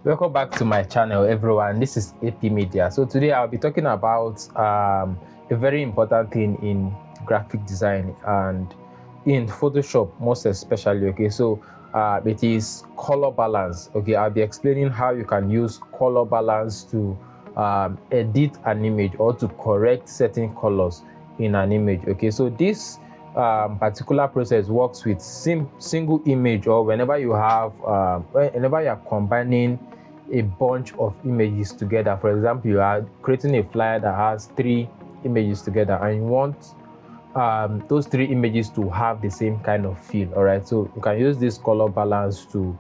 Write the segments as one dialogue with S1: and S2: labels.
S1: Welcome back to my channel, everyone. This is AP Media. So today I'll be talking about a very important thing in graphic design and in Photoshop most especially. Okay, so it is color balance. Okay, I'll be explaining how you can use color balance to edit an image or to correct certain colors in an image. Okay, so this particular process works with single image, or whenever you have whenever you are combining a bunch of images together. For example, you are creating a flyer that has 3 images together and you want those 3 images to have the same kind of feel. All right, so you can use this color balance to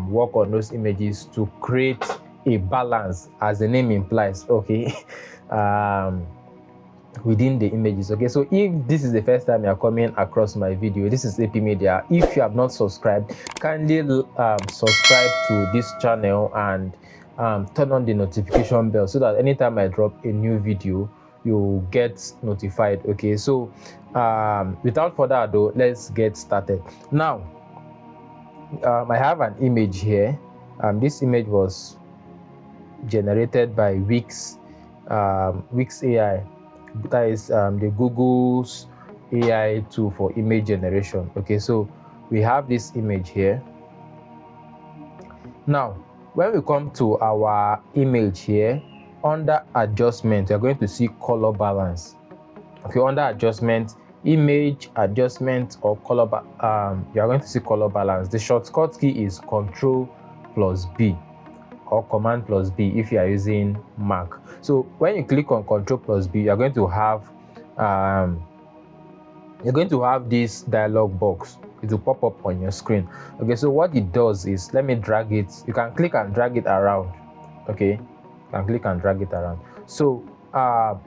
S1: work on those images to create a balance, as the name implies. Okay. Within the images. Okay, so if this is the first time you're coming across my video, this is AP Media. If you have not subscribed, kindly subscribe to this channel and turn on the notification bell so that anytime I drop a new video you get notified. Okay, so without further ado, let's get started. Now I have an image here. This image was generated by Wix AI. That is the Google's AI tool for image generation. Okay, so we have this image here. Now when we come to our image here, under adjustment you're going to see color balance. Okay, under adjustment, image adjustment, or color you're going to see color balance. The shortcut key is Ctrl+B or Command+B if you are using Mac. So when you click on Ctrl+B, you're going to have this dialog box. It will pop up on your screen. Okay, so what it does is, let me drag it. You can click and drag it around. Okay, you can click and drag it around. So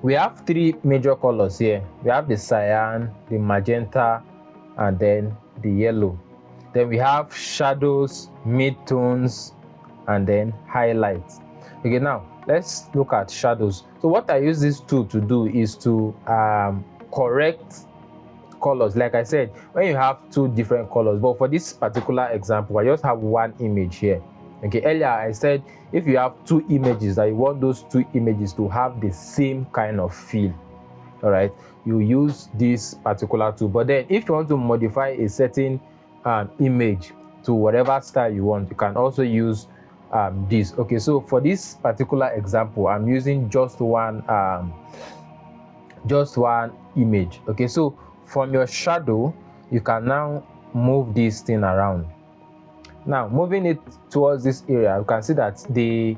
S1: we have 3 major colors here. We have the cyan, the magenta, and then the yellow. Then we have shadows, midtones, and then highlights. Okay, now let's look at shadows. So what I use this tool to do is to correct colors. Like I said, when you have 2 different colors, but for this particular example I just have 1 image here. Okay, earlier I said if you have 2 images that you want those 2 images to have the same kind of feel, all right, you use this particular tool. But then if you want to modify a certain image to whatever style you want, you can also use this. Okay, so for this particular example I'm using just one image. Okay, so from your shadow you can now move this thing around. Now moving it towards this area, you can see that the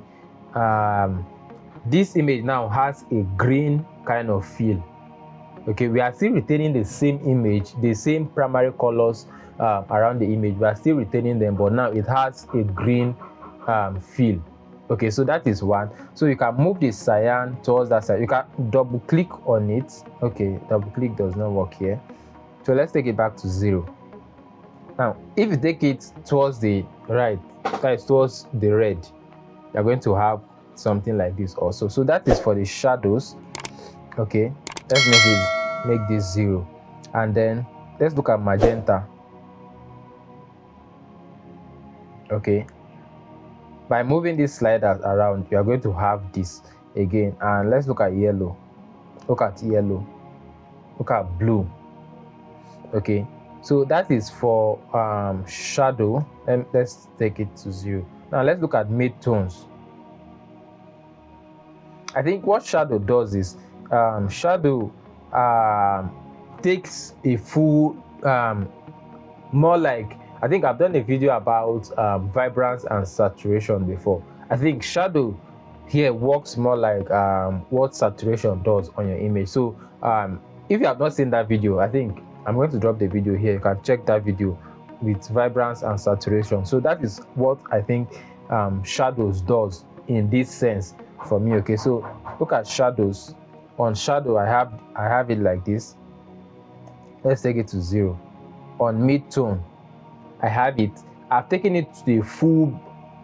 S1: this image now has a green kind of feel. Okay, we are still retaining the same image, the same primary colors around the image. We are still retaining them, but now it has a green feel. Okay, so that is one. So you can move the cyan towards that side. You can double click on it. Okay, double click does not work here, so let's take it back to 0. Now if you take it towards the right, that is towards the red, you're going to have something like this also. So that is for the shadows. Okay, let's make this 0, and then let's look at magenta. Okay, by moving these sliders around you are going to have this again. And let's look at yellow. Look at yellow, look at blue. Okay, so that is for shadow. And let's take it to 0. Now let's look at midtones. I think what shadow does is shadow takes a full more like, I think I've done a video about vibrance and saturation before. I think shadow here works more like what saturation does on your image. So if you have not seen that video, I think I'm going to drop the video here. You can check that video with vibrance and saturation. So that is what I think shadows does in this sense for me. Okay, so look at shadows. On shadow I have it like this. Let's take it to 0. On midtone I have it, I've taken it to the full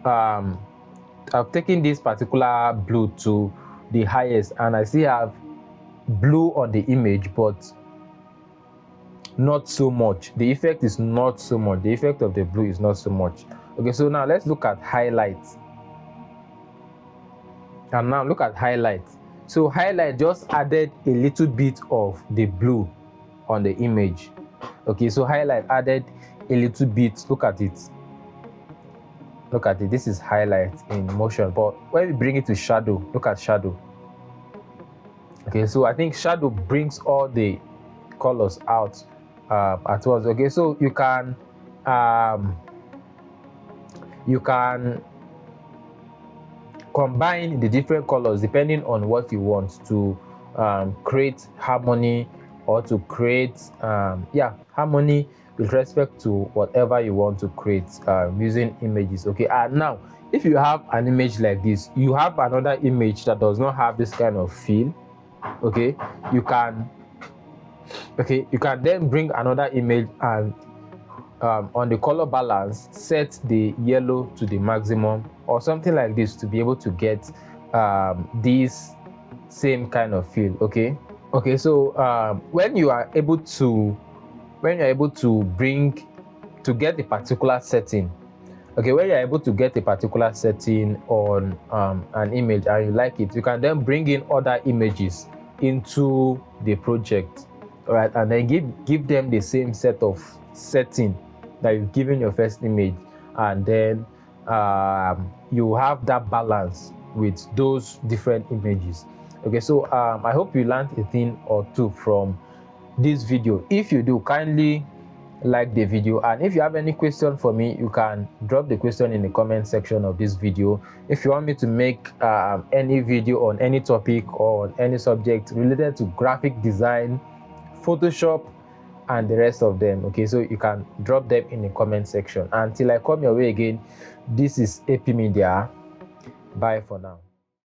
S1: I've taken this particular blue to the highest, and I still have blue on the image, but not so much. The effect is not so much. The effect of the blue is not so much. Okay, so now let's look at highlights. And now look at highlight. So highlight just added a little bit of the blue on the image. Okay, so highlight added a little bit. Look at it. Look at it. This is highlight in motion, but when we bring it to shadow, look at shadow. Okay, so I think shadow brings all the colors out at once. Okay, so you can combine the different colors depending on what you want to create harmony, or to create harmony with respect to whatever you want to create using images. Okay, and now if you have an image like this, you have another image that does not have this kind of feel. Okay, you can then bring another image and on the color balance set the yellow to the maximum or something like this to be able to get this same kind of feel. Okay, so when you are able to get a particular setting, okay, when you're able to get a particular setting on an image and you like it, you can then bring in other images into the project, all right, and then give them the same set of setting that you've given your first image, and then you have that balance with those different images. Okay, so I hope you learned a thing or two from this video. If you do, kindly like the video, and if you have any question for me, you can drop the question in the comment section of this video. If you want me to make any video on any topic or on any subject related to graphic design, Photoshop, and the rest of them, okay, so you can drop them in the comment section. Until I come your way again, this is AP Media. Bye for now.